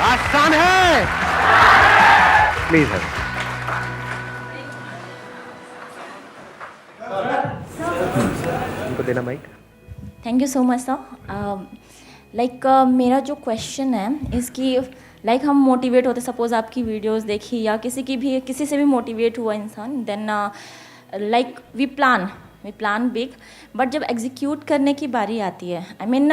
आसान है, प्लीज है। उनको देना mike. Thank you so much sir. Like मेरा जो क्वेश्चन है इसकी लाइक हम मोटिवेट होते, सपोज आपकी वीडियोस देखी या किसी से भी मोटिवेट हुआ इंसान, then like we plan big, but जब एग्जीक्यूट करने की बारी आती है, आई मीन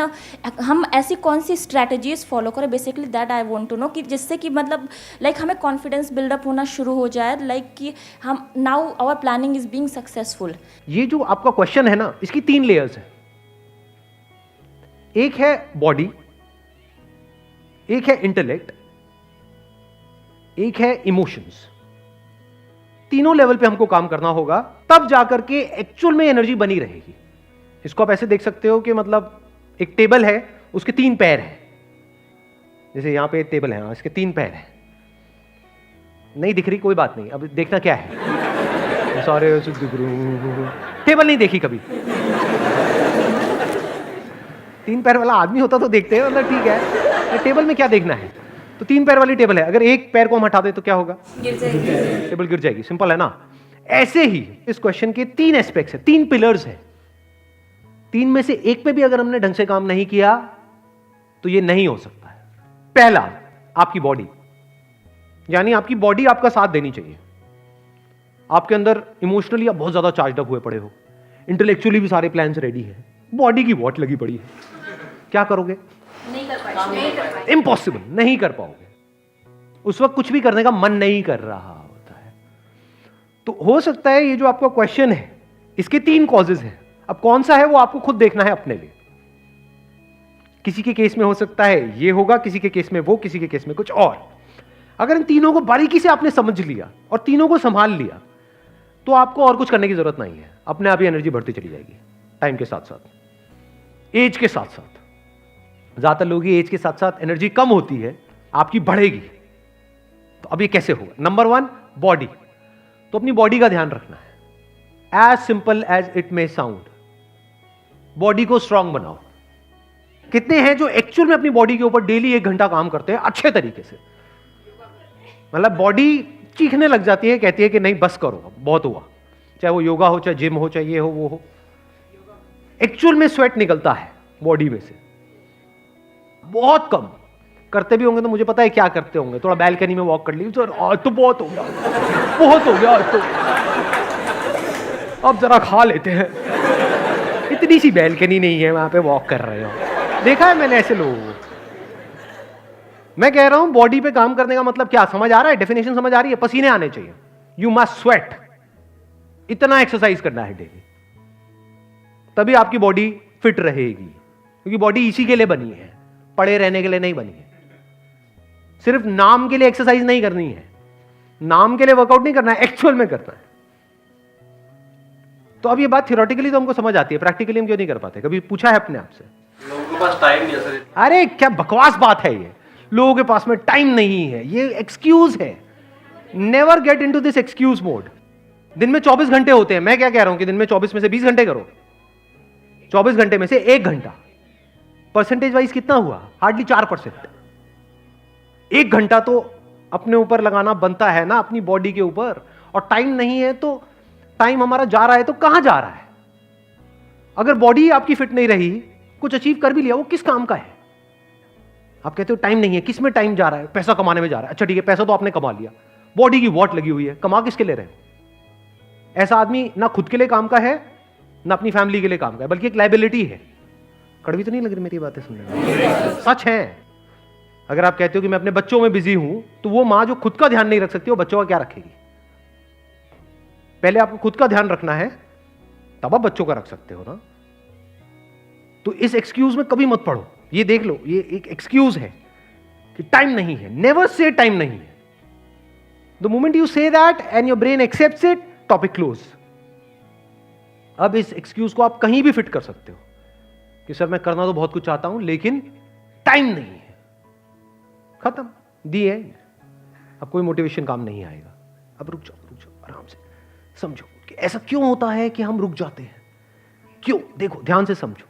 हम ऐसी कौन सी स्ट्रैटेजीज फॉलो करें, basically that I want to know, कि जिससे कि मतलब लाइक हमें कॉन्फिडेंस बिल्डअप होना शुरू हो जाए, लाइक कि हम now our planning is being successful. ये जो आपका क्वेश्चन है ना, इसकी 3 लेयर्स है। एक है बॉडी, एक है इंटेलेक्ट, एक है इमोशंस। तीनों लेवल पे हमको काम करना होगा, तब जाकर के एक्चुअल में एनर्जी बनी रहेगी। इसको आप ऐसे देख सकते हो कि मतलब एक टेबल है, उसके 3 पैर हैं। जैसे यहां पे टेबल है, इसके 3 पैर हैं। नहीं दिख रही, कोई बात नहीं, अब देखना क्या है। सॉरी, टेबल नहीं देखी कभी। 3 पैर वाला आदमी होता तो देखते हैं, मतलब ठीक है, टेबल में क्या देखना है। तो 3 पैर वाली टेबल है, अगर एक पैर को हम हटा दे तो क्या होगा? गिर जाएगी, टेबल गिर जाएगी। सिंपल है ना। ऐसे ही इस क्वेश्चन के 3 एस्पेक्ट्स है, 3 पिलर्स है। 3 में से एक पे भी अगर हमने ढंग से काम नहीं किया तो ये नहीं हो सकता है। पहला, आपकी बॉडी, यानी आपकी बॉडी आपका साथ देनी चाहिए। आपके अंदर इमोशनली आप बहुत ज्यादा चार्ज अप हुए पड़े हो, इंटेलेक्चुअली भी सारे प्लान्स रेडी है, बॉडी की वॉट लगी पड़ी है, क्या करोगे? नहीं कर पाएंगे, इम्पॉसिबल, नहीं कर पाओगे। उस वक्त कुछ भी करने का मन नहीं कर रहा होता है। तो हो सकता है ये जो आपका क्वेश्चन है, इसके 3 कॉजेज हैं। अब कौन सा है वो आपको खुद देखना है अपने लिए। किसी के केस में हो सकता है ये होगा, किसी के केस में वो, किसी के केस में कुछ और। अगर इन तीनों को बारीकी से आपने समझ लिया और तीनों को संभाल लिया तो आपको और कुछ करने की जरूरत नहीं है। अपने आप ही एनर्जी बढ़ती चली जाएगी, टाइम के साथ साथ, एज के साथ साथ। ज्यादातर लोगों की एज के साथ साथ एनर्जी कम होती है, आपकी बढ़ेगी। तो अब ये कैसे होगा? Number 1, body. तो अपनी बॉडी का ध्यान रखना है। As simple as it may sound, body को स्ट्रांग बनाओ। कितने हैं जो एक्चुअल में अपनी बॉडी के ऊपर डेली 1 घंटा काम करते हैं अच्छे तरीके से? मतलब बॉडी चीखने लग जाती है, कहती है कि नहीं बस करो, बहुत हुआ। चाहे वो योगा हो, चाहे जिम हो, चाहे ये हो वो हो। एक्चुअल में स्वेट निकलता है बॉडी में से, बहुत कम। करते भी होंगे तो मुझे पता है क्या करते होंगे, थोड़ा बैल्कनी में वॉक कर ली, तो आज तो बहुत हो गया, बहुत हो गया आज तो, अब जरा खा लेते हैं। इतनी सी बैल्कनी नहीं है, वहां पे वॉक कर रहे हो। देखा है मैंने ऐसे लोगों को। मैं कह रहा हूं बॉडी पे काम करने का मतलब क्या, समझ आ रहा है? डेफिनेशन समझ आ रही है? पसीने आने चाहिए, यू मस्ट स्वेट। इतना एक्सरसाइज करना है डेली, तभी आपकी बॉडी फिट रहेगी। क्योंकि बॉडी इसी के लिए बनी है, पड़े रहने के लिए नहीं बनी है। सिर्फ नाम के लिए एक्सरसाइज नहीं करनी है, नाम के लिए वर्कआउट नहीं करना है, एक्चुअल में करना है। तो अब ये बात थियोरेटिकली तो हमको समझ आती है, प्रैक्टिकली हम क्यों नहीं कर पाते? कभी पूछा है अपने आप से? लोगों के पास टाइम नहीं है सर। अरे क्या बकवास बात है ये, लोगों के पास में टाइम नहीं है, ये एक्सक्यूज है। Never get into this excuse mode. दिन में 24 घंटे होते हैं, मैं क्या कह रहा हूं कि दिन में 24 में से 20 घंटे करो, 24 घंटे में से 1 घंटा। परसेंटेज वाइज कितना हुआ? हार्डली 4%। 1 घंटा तो अपने ऊपर लगाना बनता है ना, अपनी बॉडी के ऊपर। और टाइम नहीं है तो टाइम हमारा जा रहा है तो कहां जा रहा है? अगर बॉडी आपकी फिट नहीं रही, कुछ अचीव कर भी लिया, वो किस काम का है? आप कहते हो टाइम नहीं है, किस में टाइम जा रहा है? पैसा कमाने में जा रहा है। अच्छा ठीक है, पैसा तो आपने कमा लिया, बॉडी की वॉट लगी हुई है, कमा किसके ले रहे हो? ऐसा आदमी ना खुद के लिए काम का है, ना अपनी फैमिली के लिए काम का है, बल्कि एक लायबिलिटी है। कड़वी तो नहीं लग रही मेरी बातें सुनने में? सच है। अगर आप कहते हो कि मैं अपने बच्चों में बिजी हूं, तो वो मां जो खुद का ध्यान नहीं रख सकती, वो बच्चों का क्या रखेगी? पहले आपको खुद का ध्यान रखना है, तब आप बच्चों का रख सकते हो ना। तो इस एक्सक्यूज में कभी मत पड़ो। ये देख लो, ये एक एक्सक्यूज है कि टाइम नहीं है। नेवर से टाइम नहीं है। The moment you say that and your brain accepts it, topic close. अब इस एक्सक्यूज को आप कहीं भी फिट कर सकते हो कि सर मैं करना तो बहुत कुछ चाहता हूं लेकिन टाइम नहीं है। खत्म, दी एंड। अब कोई मोटिवेशन काम नहीं आएगा। अब रुक जाओ आराम से, समझो कि ऐसा क्यों होता है कि हम रुक जाते हैं, क्यों? देखो ध्यान से समझो।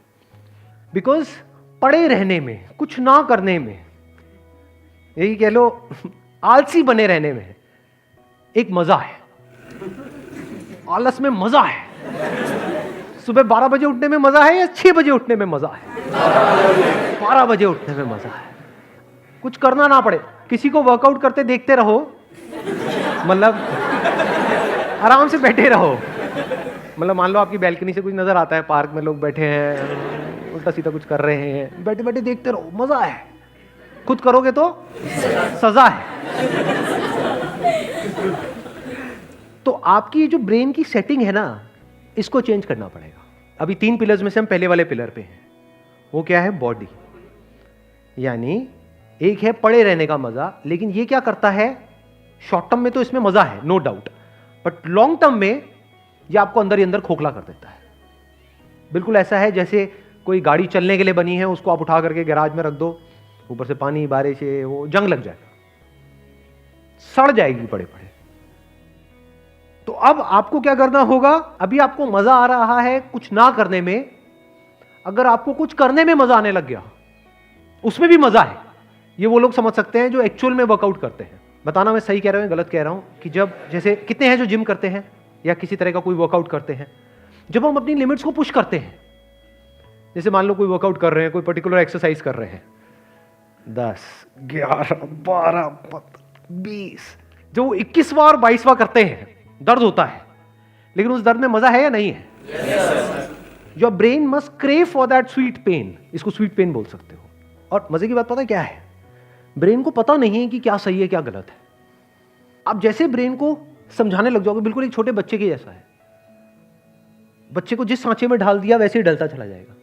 बिकॉज पड़े रहने में, कुछ ना करने में, यही कह लो आलसी बने रहने में एक मजा है। आलस में मजा है। सुबह 12 बजे उठने में मजा है या 6 बजे उठने में मजा है? 12 बजे उठने में मजा है। कुछ करना ना पड़े, किसी को वर्कआउट करते देखते रहो, मतलब आराम से बैठे रहो। मतलब मान लो आपकी बैल्कनी से कुछ नजर आता है, पार्क में लोग बैठे हैं, उल्टा सीधा कुछ कर रहे हैं, बैठे बैठे देखते रहो, मजा है। खुद करोगे तो सजा है। तो आपकी ये जो ब्रेन की सेटिंग है ना, इसको चेंज करना पड़ेगा। अभी 3 पिलर्स में से हम पहले वाले पिलर पे हैं। वो क्या है? बॉडी। यानी एक है पड़े रहने का मजा, लेकिन ये क्या करता है? शॉर्ट टर्म में तो इसमें मजा है, no doubt, but long term में ये आपको अंदर ही अंदर खोखला कर देता है। बिल्कुल ऐसा है जैसे कोई गाड़ी चलने के लिए बनी है, उसको आप उठा करके गैराज में रख दो, ऊपर से पानी बारिश है, वो जंग लग जाएगा, सड़ जाएगी पड़े पड़े। तो अब आपको क्या करना होगा? अभी आपको मजा आ रहा है कुछ ना करने में, अगर आपको कुछ करने में मजा आने लग गया, उसमें भी मजा है, ये वो लोग समझ सकते हैं जो एक्चुअल में वर्कआउट करते हैं। बताना मैं सही कह रहा हूं गलत कह रहा हूं कि जब जैसे कितने हैं जो जिम करते हैं या किसी तरह का कोई वर्कआउट करते हैं, जब हम अपनी लिमिट्स को पुश करते हैं, जैसे मान लो कोई वर्कआउट कर रहे हैं, कोई पर्टिकुलर एक्सरसाइज कर रहे हैं, 10, 11, 12, 20, जो 21वां 22वां करते हैं, दर्द होता है, लेकिन उस दर्द में मजा है या नहीं है? Your brain must crave for that sweet pain. इसको स्वीट पेन बोल सकते हो। और मजे की बात पता है क्या है? ब्रेन को पता नहीं है कि क्या सही है क्या गलत है। आप जैसे ब्रेन को समझाने लग जाओगे, बिल्कुल एक छोटे बच्चे के जैसा है। बच्चे को जिस सांचे में ढाल दिया वैसे ही डलता चला जाएगा।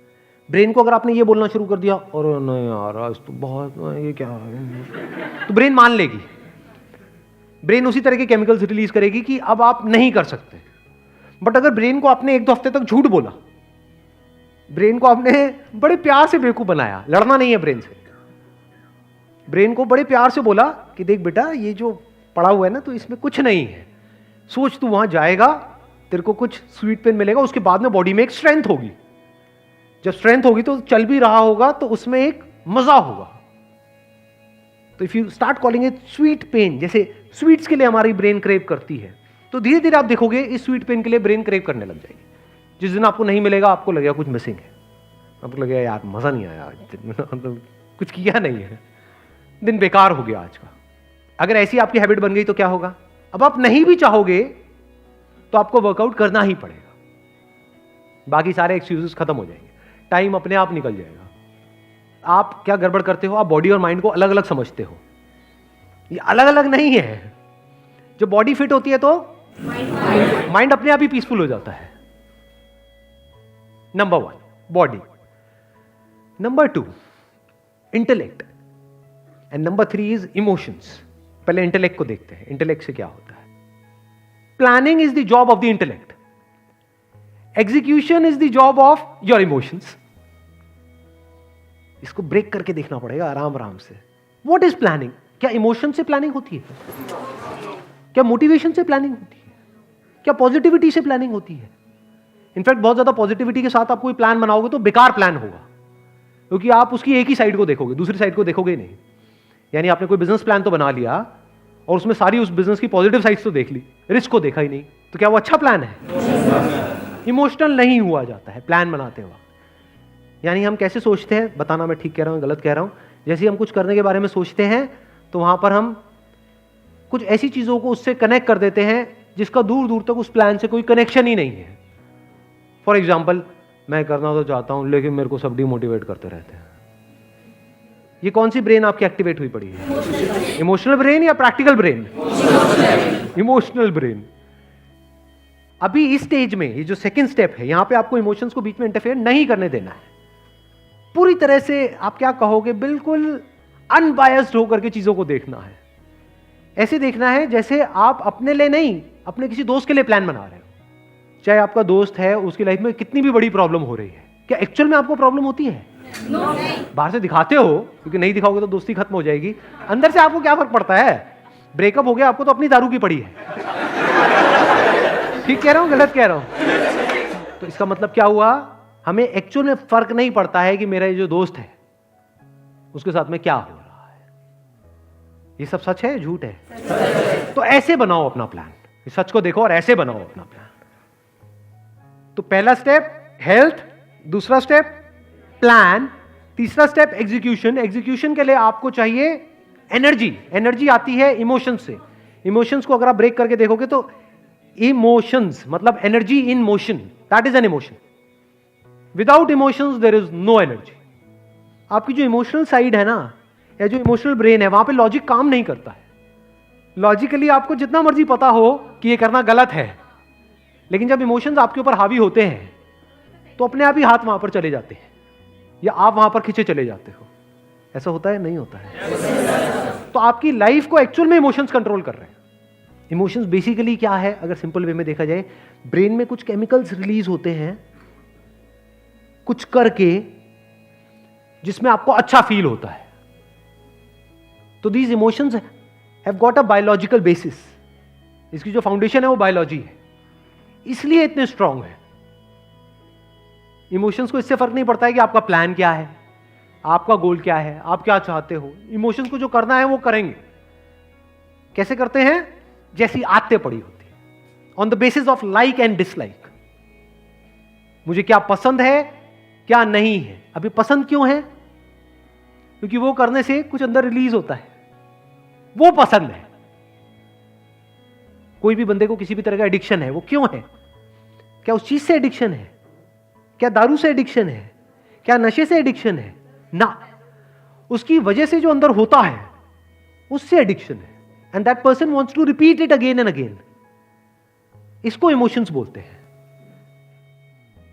ब्रेन को अगर आपने ये बोलना शुरू कर दिया, और नहीं यार आज तो बहुत, ये क्या है, तो ब्रेन मान लेगी। ब्रेन उसी तरह के केमिकल्स रिलीज करेगी कि अब आप नहीं कर सकते। बट अगर ब्रेन को आपने 1-2 हफ्ते तक झूठ बोला, ब्रेन को आपने बड़े प्यार से बेवकूफ बनाया, लड़ना नहीं है ब्रेन से, ब्रेन को बड़े प्यार से बोला कि देख बेटा ये जो पड़ा हुआ है ना, तो इसमें कुछ नहीं है, सोच तू वहां जाएगा, तेरे को कुछ स्वीट पेन मिलेगा, उसके बाद में बॉडी में एक स्ट्रेंथ होगी, जब स्ट्रेंथ होगी तो चल भी रहा होगा, तो उसमें एक मजा होगा। तो if you start calling it sweet pain, जैसे स्वीट्स के लिए हमारी ब्रेन क्रेव करती है, तो धीरे धीरे आप देखोगे इस स्वीट पेन के लिए ब्रेन क्रेव करने लग जाएगी। जिस दिन आपको नहीं मिलेगा, आपको लगेगा कुछ मिसिंग है, आपको लगेगा यार मजा नहीं आया, मतलब कुछ किया नहीं है, दिन बेकार हो गया आज का। अगर ऐसी आपकी हैबिट बन गई तो क्या होगा? अब आप नहीं भी चाहोगे तो आपको वर्कआउट करना ही पड़ेगा, बाकी सारे एक्सक्यूजेस खत्म हो जाएंगे, टाइम अपने आप निकल जाएगा। आप क्या गड़बड़ करते हो? आप बॉडी और माइंड को अलग अलग समझते हो। ये अलग अलग नहीं है। जब बॉडी फिट होती है तो माइंड अपने आप ही पीसफुल हो जाता है। Number 1 body, number 2 intellect, and number 3 is emotions. पहले इंटेलेक्ट को देखते हैं, इंटेलेक्ट से क्या होता है। Planning is the job of the intellect, execution is the job of your emotions. इसको ब्रेक करके देखना पड़ेगा आराम आराम से। What is planning? क्या इमोशन से प्लानिंग होती है? क्या मोटिवेशन से प्लानिंग होती है? क्या पॉजिटिविटी से प्लानिंग होती है? इनफैक्ट बहुत ज्यादा पॉजिटिविटी के साथ आप कोई प्लान बनाओगे तो बेकार प्लान होगा, क्योंकि आप उसकी एक ही साइड को देखोगे, दूसरी साइड को देखोगे नहीं। यानी आपने कोई बिजनेस प्लान तो बना लिया और उसमें सारी उस बिजनेस की पॉजिटिव साइड्स तो देख ली, रिस्क को देखा ही नहीं, तो क्या वो अच्छा प्लान है? इमोशनल नहीं हुआ जाता है प्लान बनाते वक्त। यानी हम कैसे सोचते हैं, बताना मैं ठीक कह रहा हूं गलत कह रहा हूं। जैसे हम कुछ करने के बारे में सोचते हैं तो वहां पर हम कुछ ऐसी चीजों को उससे कनेक्ट कर देते हैं जिसका दूर दूर तक उस प्लान से कोई कनेक्शन ही नहीं है। फॉर एग्जाम्पल, मैं करना तो चाहता हूं लेकिन मेरे को सब डिमोटिवेट करते रहते हैं। ये कौन सी ब्रेन आपकी एक्टिवेट हुई पड़ी है? इमोशनल ब्रेन या प्रैक्टिकल ब्रेन? Emotional brain. अभी इस स्टेज में ये जो सेकंड स्टेप है, यहां पे आपको इमोशंस को बीच में इंटरफेयर नहीं करने देना है। पूरी तरह से आप क्या कहोगे, बिल्कुल अनबायस्ड होकर के चीजों को देखना है। ऐसे देखना है जैसे आप अपने लिए नहीं, अपने किसी दोस्त के लिए प्लान बना रहे हो। चाहे आपका दोस्त है, उसकी लाइफ में कितनी भी बड़ी प्रॉब्लम हो रही है, क्या एक्चुअल में आपको प्रॉब्लम होती है? बाहर से दिखाते हो, क्योंकि नहीं दिखाओगे तो दोस्ती खत्म हो जाएगी। अंदर से आपको क्या फर्क पड़ता है? ब्रेकअप हो गया, आपको तो अपनी दारू की पड़ी है। ठीक कह रहा हूं गलत कह रहा हूं? तो इसका मतलब क्या हुआ? हमें एक्चुअल में फर्क नहीं पड़ता है कि मेरा ये जो दोस्त है उसके साथ में क्या हो रहा है। ये सब सच है, झूठ है? तो ऐसे बनाओ अपना प्लान, इस सच को देखो और ऐसे बनाओ अपना प्लान। तो पहला स्टेप हेल्थ, दूसरा स्टेप प्लान, तीसरा स्टेप एग्जीक्यूशन। एग्जीक्यूशन के लिए आपको चाहिए एनर्जी। एनर्जी आती है इमोशंस से। इमोशंस को अगर आप ब्रेक करके देखोगे तो इमोशंस मतलब energy in motion, that is an emotion. Without emotions there is no energy. आपकी जो इमोशनल साइड है ना, या जो इमोशनल ब्रेन है, वहां पे लॉजिक काम नहीं करता है। लॉजिकली आपको जितना मर्जी पता हो कि ये करना गलत है, लेकिन जब इमोशंस आपके ऊपर हावी होते हैं तो अपने आप ही हाथ वहां पर चले जाते हैं, या आप वहां पर खींचे चले जाते हो। ऐसा होता है? नहीं होता है। तो आपकी लाइफ को एक्चुअल में इमोशंस कंट्रोल कर रहे हैं। इमोशंस बेसिकली क्या है, अगर सिंपल वे में देखा जाए, ब्रेन में कुछ केमिकल्स रिलीज होते हैं कुछ करके, जिसमें आपको अच्छा फील होता है। तो these emotions have got a biological basis. इसकी जो फाउंडेशन है वो बायोलॉजी है, इसलिए इतने स्ट्रांग है। इमोशंस को इससे फर्क नहीं पड़ता है कि आपका प्लान क्या है, आपका गोल क्या है, आप क्या चाहते हो। इमोशंस को जो करना है वो करेंगे। कैसे करते हैं? जैसी आदतें पड़ी होती है, on the basis of like and dislike. मुझे क्या पसंद है, क्या नहीं है। अभी पसंद क्यों है? क्योंकि वो करने से कुछ अंदर रिलीज होता है, वो पसंद है। कोई भी बंदे को किसी भी तरह का एडिक्शन है, वो क्यों है? क्या उस चीज से एडिक्शन है? क्या दारू से एडिक्शन है? क्या नशे से एडिक्शन है? ना, उसकी वजह से जो अंदर होता है उससे एडिक्शन है, and that person wants to repeat it again and again. इसको इमोशंस बोलते हैं।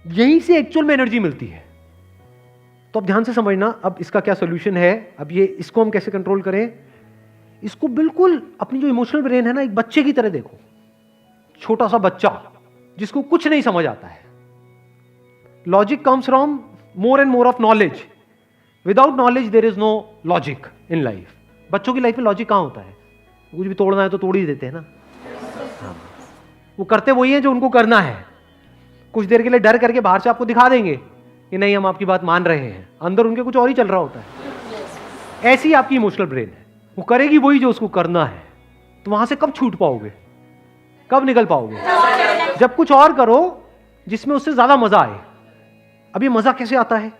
यहीं से एक्चुअल में एनर्जी मिलती है। तो अब ध्यान से समझना, अब इसका क्या सोल्यूशन है। अब ये इसको हम कैसे कंट्रोल करें? इसको बिल्कुल अपनी जो इमोशनल ब्रेन है ना, एक बच्चे की तरह देखो। छोटा सा बच्चा जिसको कुछ नहीं समझ आता है। Logic comes from more and more of knowledge. Without knowledge there is no logic in life. बच्चों की लाइफ में लॉजिक कहां होता है? कुछ भी तोड़ना है तो तोड़ ही देते हैं ना। हाँ। वो करते वही है जो उनको करना है। कुछ देर के लिए डर करके बाहर से आपको दिखा देंगे कि नहीं हम आपकी बात मान रहे हैं, अंदर उनके कुछ और ही चल रहा होता है। ऐसी आपकी इमोशनल ब्रेन है, वो करेगी वही जो उसको करना है। तो वहां से कब छूट पाओगे, कब निकल पाओगे? जब कुछ और करो जिसमें उससे ज्यादा मजा आए। अब ये मजा कैसे आता है?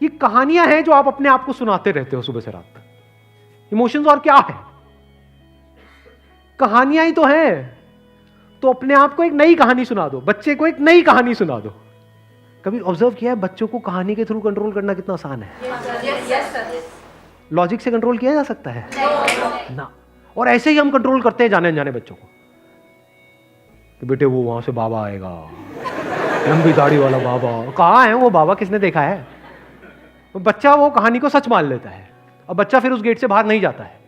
ये कहानियां हैं जो आप अपने आप को सुनाते रहते हो सुबह से रात तक। इमोशंस और क्या है? कहानियां ही तो हैं। तो अपने आप को एक नई कहानी सुना दो, बच्चे को एक नई कहानी सुना दो। कभी ऑब्जर्व किया है बच्चों को कहानी के थ्रू कंट्रोल करना कितना आसान है? लॉजिक से कंट्रोल किया जा सकता है ना। और ऐसे ही हम कंट्रोल करते हैं जाने अनजाने बच्चों को कि बेटे वो वहां से बाबा आएगा, लंबी दाढ़ी वाला बाबा। कहाँ है वो बाबा? किसने देखा है? तो बच्चा वो कहानी को सच मान लेता है और बच्चा फिर उस गेट से बाहर नहीं जाता है।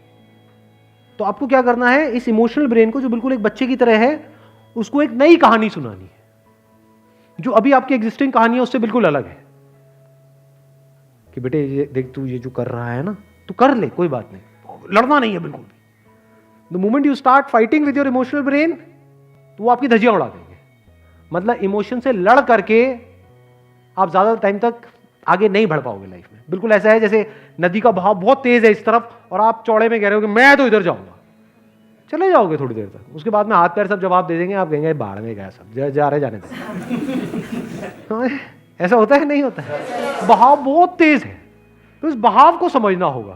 तो आपको क्या करना है? इस इमोशनल ब्रेन को जो बिल्कुल एक बच्चे की तरह है, उसको एक नई कहानी सुनानी है जो अभी आपकी एग्जिस्टिंग कहानी है उससे बिल्कुल अलग है। कि बेटे ये देख, तू ये जो कर रहा है ना, तू कर ले, कोई बात नहीं, लड़ना नहीं है बिल्कुल भी। The moment you start fighting with your emotional brain, तो वो आपकी धज्जियां उड़ा देंगे। मतलब इमोशन से लड़ करके आप ज्यादा टाइम तक आगे नहीं बढ़ पाओगे लाइफ में। बिल्कुल ऐसा है जैसे नदी का बहाव बहुत तेज है इस तरफ और आप चौड़े में कह रहे हो कि मैं तो इधर जाऊंगा। चले जाओगे थोड़ी देर तक, उसके बाद में हाथ पैर सब जवाब दे देंगे, आप कहेंगे बाढ़ में गया, सब जा रहे जाने दे। ऐसा होता है? नहीं होता है। बहाव बहुत तेज है, तो इस बहाव को समझना होगा।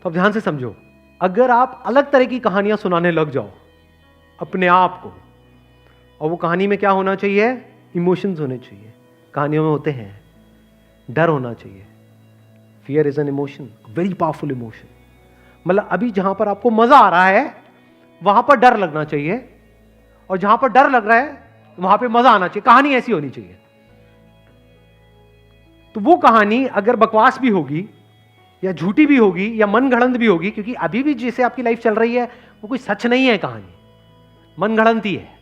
तो अब ध्यान से समझो, अगर आप अलग तरह की कहानियां सुनाने लग जाओ अपने आप को, और वो कहानी में क्या होना चाहिए? इमोशंस होने चाहिए। कहानियों में होते हैं डर होना चाहिए। Fear is an emotion, very powerful emotion. मतलब अभी जहां पर आपको मजा आ रहा है वहां पर डर लगना चाहिए, और जहां पर डर लग रहा है वहां पे मजा आना चाहिए। कहानी ऐसी होनी चाहिए। तो वो कहानी अगर बकवास भी होगी या झूठी भी होगी या मनगढ़ंत भी होगी, क्योंकि अभी भी जैसे आपकी लाइफ चल रही है वो कोई सच नहीं है, कहानी मनगढ़ंत ही है।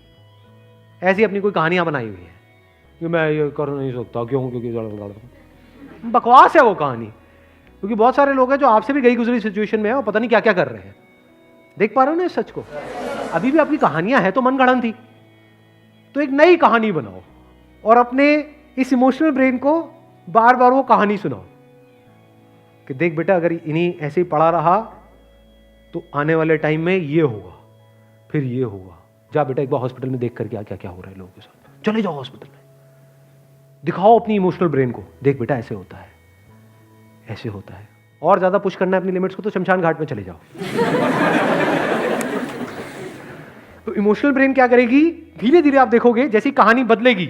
ऐसी अपनी कोई कहानियां बनाई हुई है कि मैं ये कर नहीं सकता, क्यों? क्योंकि बकवास है वो कहानी। क्योंकि बहुत सारे लोग हैं जो आपसे भी गई गुजरी सिचुएशन में है और पता नहीं क्या क्या कर रहे हैं। देख पा रहे हो ना इस सच को? अभी भी आपकी कहानियां हैं तो मनगढ़ंत थी। तो एक नई कहानी बनाओ और अपने इस इमोशनल ब्रेन को बार बार वो कहानी सुनाओ कि देख बेटा, अगर इन्हीं ऐसे ही पड़ा रहा तो आने वाले टाइम में ये होगा, फिर ये होगा। जा बेटा एक बार हॉस्पिटल में देख कर क्या क्या क्या हो रहा है लोगों के साथ, चले जाओ हॉस्पिटल में, दिखाओ अपनी इमोशनल ब्रेन को, देख बेटा ऐसे होता है, ऐसे होता है। और ज्यादा पुश करना है अपनी लिमिट्स को तो शमशान घाट में चले जाओ। तो इमोशनल ब्रेन क्या करेगी, धीरे धीरे आप देखोगे जैसी कहानी बदलेगी,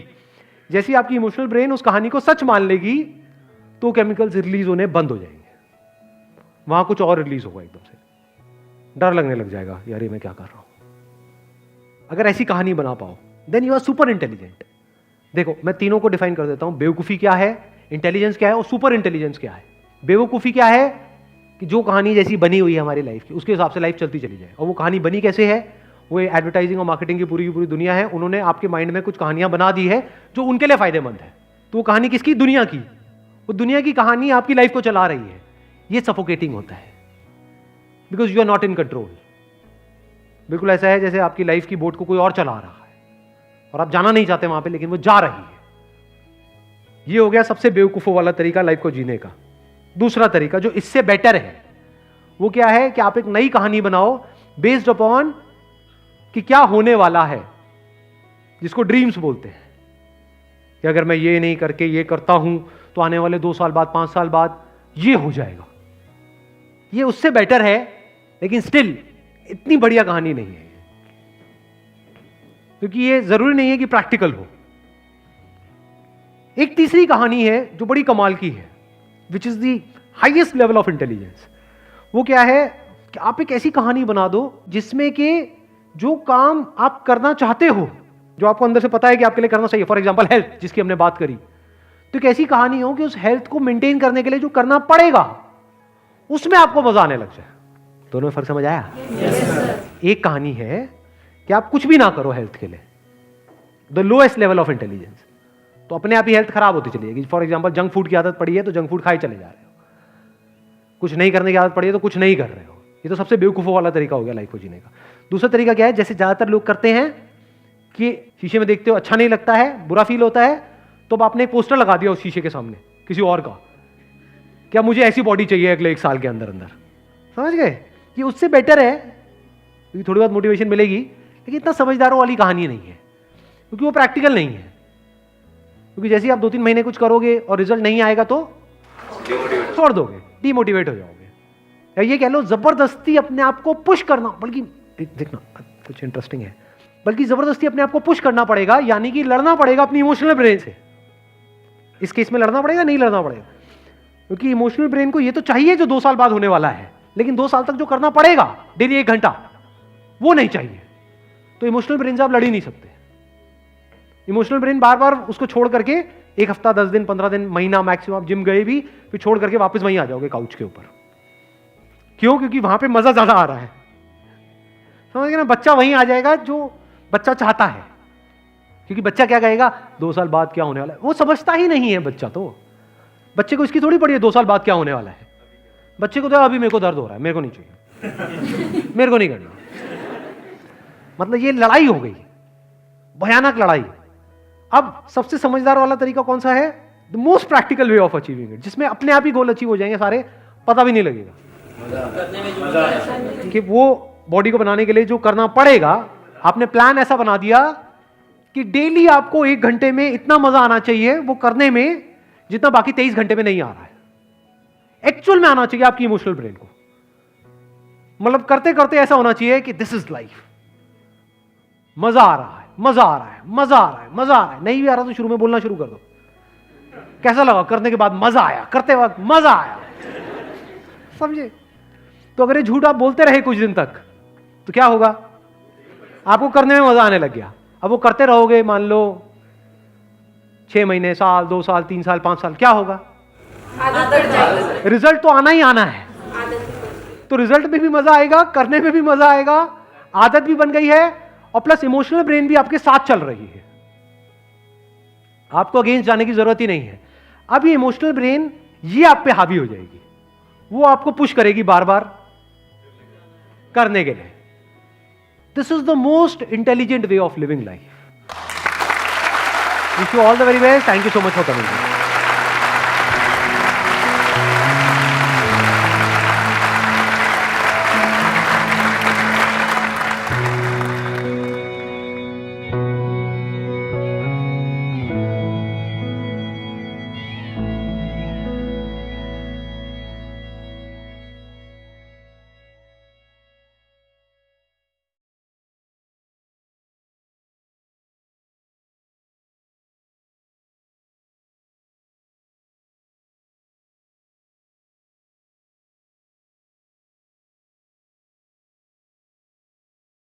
जैसी आपकी इमोशनल ब्रेन उस कहानी को सच मान लेगी, तो केमिकल्स रिलीज होने बंद हो जाएंगे, वहां कुछ और रिलीज होगा एकदम से, डर लगने लग जाएगा, यार ये मैं क्या कर रहा हूं। अगर ऐसी कहानी बना पाओ then you are super intelligent. देखो मैं तीनों को डिफाइन कर देता हूं, बेवकूफी क्या है, इंटेलिजेंस क्या है और सुपर इंटेलिजेंस क्या है। बेवकूफी क्या है कि जो कहानी जैसी बनी हुई है हमारी लाइफ की उसके हिसाब से लाइफ चलती चली जाए, और वो कहानी बनी कैसे है, वो एडवर्टाइजिंग और मार्केटिंग की पूरी दुनिया है, उन्होंने आपके माइंड में कुछ कहानियां बना दी है जो उनके लिए फायदेमंद है। तो वो कहानी किसकी, दुनिया की, वो दुनिया की कहानी आपकी लाइफ को चला रही है। ये सफोकेटिंग होता है because you are not in control. बिल्कुल ऐसा है जैसे आपकी लाइफ की बोट को कोई और चला रहा है और आप जाना नहीं चाहते वहां पे, लेकिन वो जा रही है। ये हो गया सबसे बेवकूफों वाला तरीका लाइफ को जीने का। दूसरा तरीका जो इससे बेटर है वो क्या है कि आप एक नई कहानी बनाओ बेस्ड अपॉन कि क्या होने वाला है, जिसको ड्रीम्स बोलते हैं, कि अगर मैं ये नहीं करके ये करता हूं तो आने वाले 2 साल बाद 5 साल बाद ये हो जाएगा। ये उससे बेटर है, लेकिन स्टिल इतनी बढ़िया कहानी नहीं है, क्योंकि ये जरूरी नहीं है कि प्रैक्टिकल हो। एक तीसरी कहानी है जो बड़ी कमाल की है, which is the highest level of intelligence. वो क्या है कि आप एक ऐसी कहानी बना दो जिसमें कि जो काम आप करना चाहते हो, जो आपको अंदर से पता है कि आपके लिए करना चाहिए, फॉर एग्जांपल हेल्थ जिसकी हमने बात करी, तो एक ऐसी कहानी हो कि उस हेल्थ को मेंटेन करने के लिए जो करना पड़ेगा उसमें आपको मजा आने लग जाए। दोनों में फर्क समझ आया? एक कहानी है कि आप कुछ भी ना करो हेल्थ के लिए, the lowest level of intelligence, तो अपने आप ही हेल्थ खराब होती चली जाएगी। फॉर एग्जांपल जंक फूड की आदत पड़ी है तो जंक फूड खाए चले जा रहे हो, कुछ नहीं करने की आदत पड़ी है तो कुछ नहीं कर रहे हो। ये तो सबसे बेवकूफों वाला तरीका हो गया लाइफ को जीने का। दूसरा तरीका क्या है, जैसे ज्यादातर लोग करते हैं कि शीशे में देखते हो अच्छा नहीं लगता है, बुरा फील होता है, तो अब आपने एक पोस्टर लगा दिया उस शीशे के सामने किसी और का, क्या मुझे ऐसी बॉडी चाहिए अगले 1 साल के अंदर अंदर। समझ गए? कि उससे बेटर है, क्योंकि थोड़ी बहुत मोटिवेशन मिलेगी, लेकिन इतना समझदारों वाली कहानी नहीं है, क्योंकि वो प्रैक्टिकल नहीं है। क्योंकि जैसे ही आप 2-3 महीने कुछ करोगे और रिजल्ट नहीं आएगा तो छोड़ दोगे, डीमोटिवेट हो जाओगे, या ये कह लो जबरदस्ती अपने आप को पुश करना। बल्कि देखना कुछ इंटरेस्टिंग है, बल्कि जबरदस्ती अपने आप को पुश करना पड़ेगा, यानी कि लड़ना पड़ेगा अपनी इमोशनल ब्रेन से। इस केस में लड़ना पड़ेगा, नहीं लड़ना पड़ेगा, क्योंकि इमोशनल ब्रेन को ये तो चाहिए जो 2 साल बाद होने वाला है, लेकिन 2 साल तक जो करना पड़ेगा डेली 1 घंटा, वो नहीं चाहिए। तो इमोशनल ब्रेन से आप लड़ ही नहीं सकते। इमोशनल ब्रेन बार बार उसको छोड़ करके 1 हफ्ता, 10 दिन, 15 दिन, महीना मैक्सिमम, आप जिम गए भी फिर छोड़ करके वापस वहीं आ जाओगे काउच के ऊपर। क्यों? क्योंकि वहां पे मजा ज्यादा आ रहा है। समझ गए ना? बच्चा वहीं आ जाएगा जो बच्चा चाहता है, क्योंकि बच्चा क्या कहेगा 2 साल बाद क्या होने वाला है, वो समझता ही नहीं है बच्चा। तो बच्चे को इसकी थोड़ी पड़ी है 2 साल बाद क्या होने वाला है। बच्चे को तो अभी मेरे को दर्द हो रहा है, मेरे को नहीं चाहिए, मेरे को नहीं करना। मतलब ये लड़ाई हो गई, भयानक लड़ाई। अब सबसे समझदार वाला तरीका कौन सा है? The most practical way of achieving it, जिसमें अपने आप ही गोल अचीव हो जाएंगे सारे, पता भी नहीं लगेगा कि वो बॉडी को बनाने के लिए जो करना पड़ेगा, आपने प्लान ऐसा बना दिया कि डेली आपको 1 घंटे में इतना मजा आना चाहिए वो करने में जितना बाकी 23 घंटे में नहीं आ रहा है। एक्चुअल में आना चाहिए आपकी इमोशनल ब्रेन को, मतलब करते करते ऐसा होना चाहिए कि दिस इज लाइफ, मजा आ रहा है, मजा आ रहा है, मजा आ रहा है, मजा आ रहा है। नहीं भी आ रहा तो शुरू में बोलना शुरू कर दो, कैसा लगा करने के बाद मजा आया, करते वक्त मजा आया। समझे? तो अगर ये झूठ आप बोलते रहे कुछ दिन तक तो क्या होगा? आपको करने में मजा आने लग गया। अब वो करते रहोगे, मान लो 6 महीने, साल, 2 साल, 3 साल, 5 साल, क्या होगा? रिजल्ट तो आना ही आना है। तो रिजल्ट में भी मजा आएगा, करने में भी मजा आएगा, आदत भी बन गई है, और प्लस इमोशनल ब्रेन भी आपके साथ चल रही है। आपको अगेंस्ट जाने की जरूरत ही नहीं है। अब ये इमोशनल ब्रेन ये आप पे हावी हो जाएगी, वो आपको पुश करेगी बार बार करने के लिए। This is the most intelligent way of living life. Wish you all the very best, thank you so much for coming.